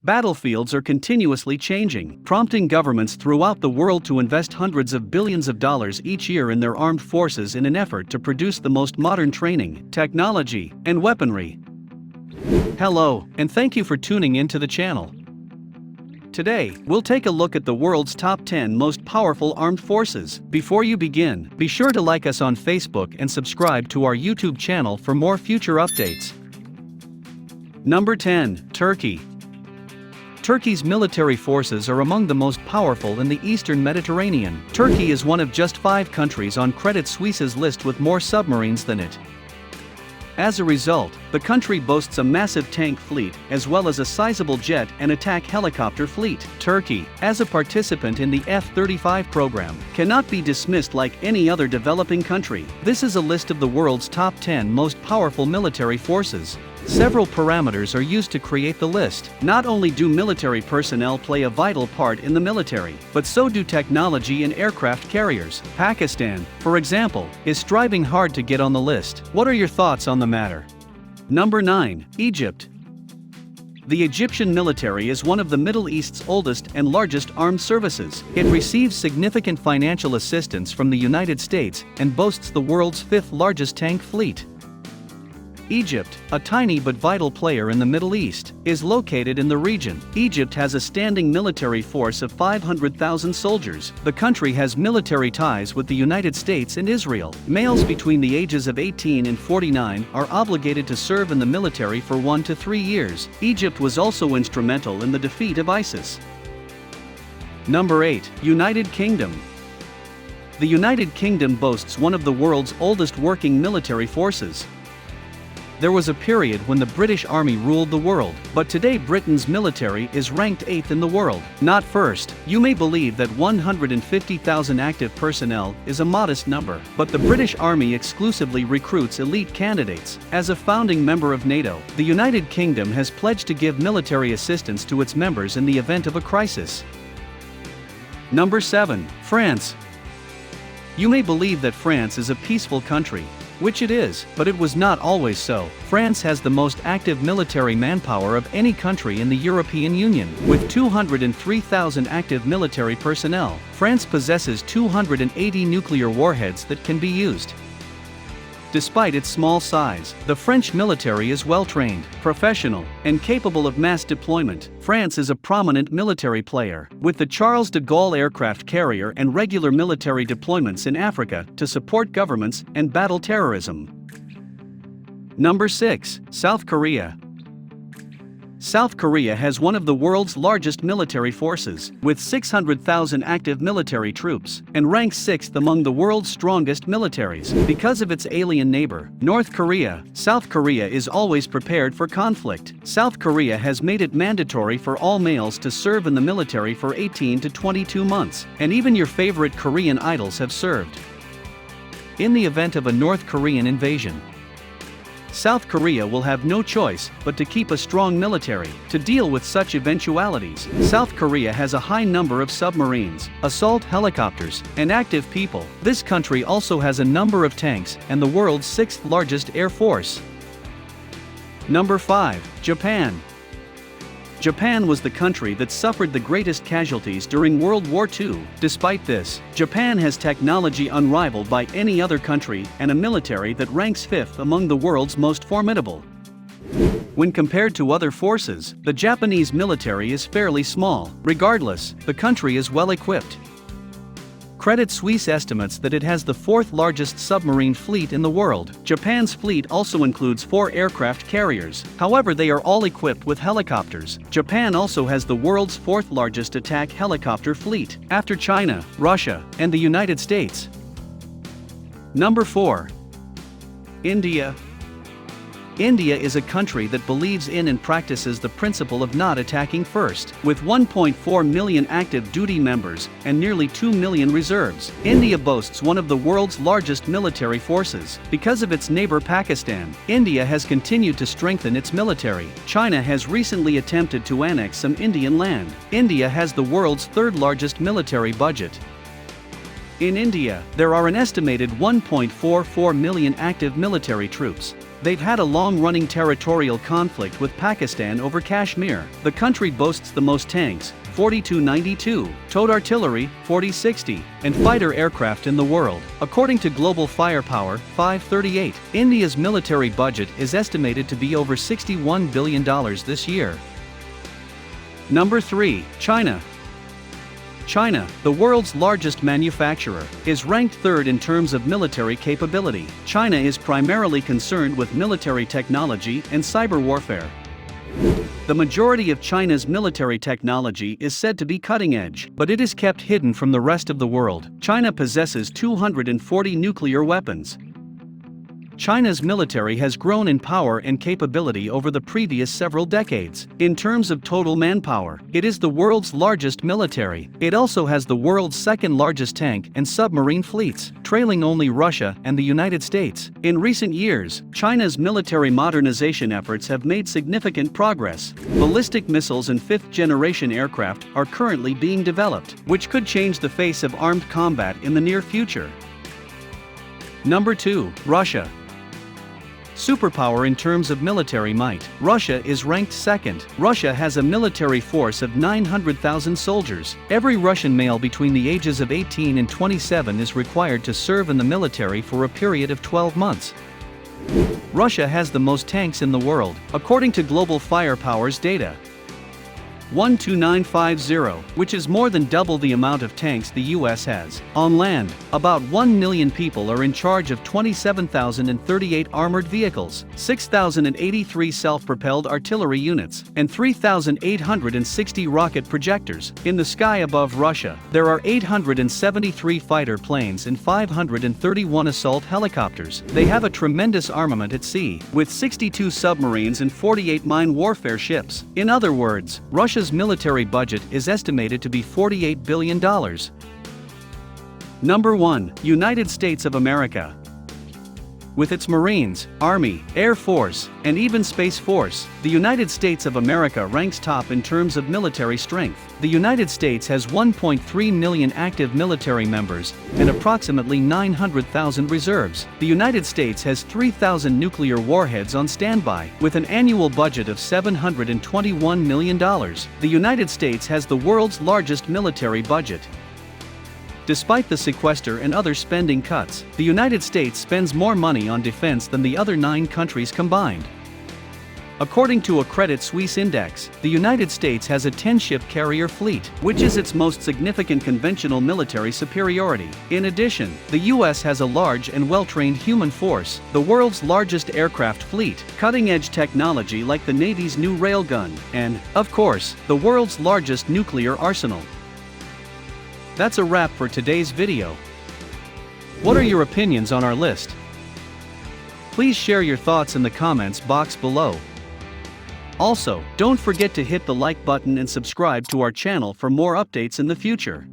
Battlefields are continuously changing, prompting governments throughout the world to invest hundreds of billions of dollars each year in their armed forces in an effort to produce the most modern training, technology, and weaponry. Hello, and thank you for tuning in to the channel. Today, we'll take a look at the world's top 10 most powerful armed forces. Before you begin, be sure to like us on Facebook and subscribe to our YouTube channel for more future updates. Number 10. Turkey. Turkey's military forces are among the most powerful in the Eastern Mediterranean. Turkey is one of just 5 countries on Credit Suisse's list with more submarines than it. As a result, the country boasts a massive tank fleet, as well as a sizable jet and attack helicopter fleet. Turkey, as a participant in the F-35 program, cannot be dismissed like any other developing country. This is a list of the world's top 10 most powerful military forces. Several parameters are used to create the list. Not only do military personnel play a vital part in the military, but so do technology and aircraft carriers. Pakistan, for example, is striving hard to get on the list. What are your thoughts on the matter? Number 9. Egypt. The Egyptian military is one of the Middle East's oldest and largest armed services. It receives significant financial assistance from the United States and boasts the world's 5th largest tank fleet. Egypt, a tiny but vital player in the Middle East, is located in the region. Egypt has a standing military force of 500,000 soldiers. The country has military ties with the United States and Israel. Males between the ages of 18 and 49 are obligated to serve in the military for 1 to 3 years. Egypt was also instrumental in the defeat of ISIS. Number 8. United Kingdom. The United Kingdom boasts one of the world's oldest working military forces. There was a period when the British Army ruled the world, but today Britain's military is ranked 8th in the world, not first. You may believe that 150,000 active personnel is a modest number, but the British Army exclusively recruits elite candidates. As a founding member of NATO, the United Kingdom has pledged to give military assistance to its members in the event of a crisis. Number 7. France. You may believe that France is a peaceful country, which it is, but it was not always so. France has the most active military manpower of any country in the European Union. With 203,000 active military personnel, France possesses 280 nuclear warheads that can be used. Despite its small size, the French military is well-trained, professional, and capable of mass deployment. France is a prominent military player, with the Charles de Gaulle aircraft carrier and regular military deployments in Africa to support governments and battle terrorism. Number 6. South Korea. South Korea has one of the world's largest military forces, with 600,000 active military troops, and ranks 6th among the world's strongest militaries. Because of its alien neighbor, North Korea, South Korea is always prepared for conflict. South Korea has made it mandatory for all males to serve in the military for 18 to 22 months, and even your favorite Korean idols have served. In the event of a North Korean invasion, South Korea will have no choice but to keep a strong military to deal with such eventualities. South Korea has a high number of submarines, assault helicopters, and active people. This country also has a number of tanks and the world's 6th largest air force. Number 5. Japan. Japan was the country that suffered the greatest casualties during World War II. Despite this, Japan has technology unrivaled by any other country and a military that ranks 5th among the world's most formidable. When compared to other forces, the Japanese military is fairly small. Regardless, the country is well equipped. Credit Suisse estimates that it has the 4th largest submarine fleet in the world. Japan's fleet also includes 4 aircraft carriers, however they are all equipped with helicopters. Japan also has the world's 4th largest attack helicopter fleet, after China, Russia, and the United States. Number 4. India. India is a country that believes in and practices the principle of not attacking first. With 1.4 million active duty members and nearly 2 million reserves, India boasts one of the world's largest military forces. Because of its neighbor Pakistan, India has continued to strengthen its military. China has recently attempted to annex some Indian land. India has the world's 3rd largest military budget. In India, there are an estimated 1.44 million active military troops. They've had a long-running territorial conflict with Pakistan over Kashmir. The country boasts the most tanks, 4292, towed artillery, 4060, and fighter aircraft in the world. According to Global Firepower, 538, India's military budget is estimated to be over $61 billion this year. Number 3. China. China, the world's largest manufacturer, is ranked third in terms of military capability. China is primarily concerned with military technology and cyber warfare. The majority of China's military technology is said to be cutting-edge, but it is kept hidden from the rest of the world. China possesses 240 nuclear weapons. China's military has grown in power and capability over the previous several decades. In terms of total manpower, it is the world's largest military. It also has the world's second largest tank and submarine fleets, trailing only Russia and the United States. In recent years, China's military modernization efforts have made significant progress. Ballistic missiles and fifth-generation aircraft are currently being developed, which could change the face of armed combat in the near future. Number 2. Russia. Superpower in terms of military might, Russia is ranked second. Russia has a military force of 900,000 soldiers. Every Russian male between the ages of 18 and 27 is required to serve in the military for a period of 12 months. Russia has the most tanks in the world, according to Global Firepower's data. 12950, which is more than double the amount of tanks the US has. On land, about 1 million people are in charge of 27,038 armored vehicles, 6,083 self-propelled artillery units, and 3,860 rocket projectors. In the sky above Russia, there are 873 fighter planes and 531 assault helicopters. They have a tremendous armament at sea, with 62 submarines and 48 mine warfare ships. In other words, Russia's military budget is estimated to be $48 billion. Number 1. United States of America. With its Marines, Army, Air Force, and even Space Force, the United States of America ranks top in terms of military strength. The United States has 1.3 million active military members and approximately 900,000 reserves. The United States has 3,000 nuclear warheads on standby, with an annual budget of $721 million. The United States has the world's largest military budget. Despite the sequester and other spending cuts, the United States spends more money on defense than the other 9 countries combined. According to a Credit Suisse index, the United States has a 10-ship carrier fleet, which is its most significant conventional military superiority. In addition, the US has a large and well-trained human force, the world's largest aircraft fleet, cutting-edge technology like the Navy's new railgun, and, of course, the world's largest nuclear arsenal. That's a wrap for today's video. What are your opinions on our list? Please share your thoughts in the comments box below. Also, don't forget to hit the like button and subscribe to our channel for more updates in the future.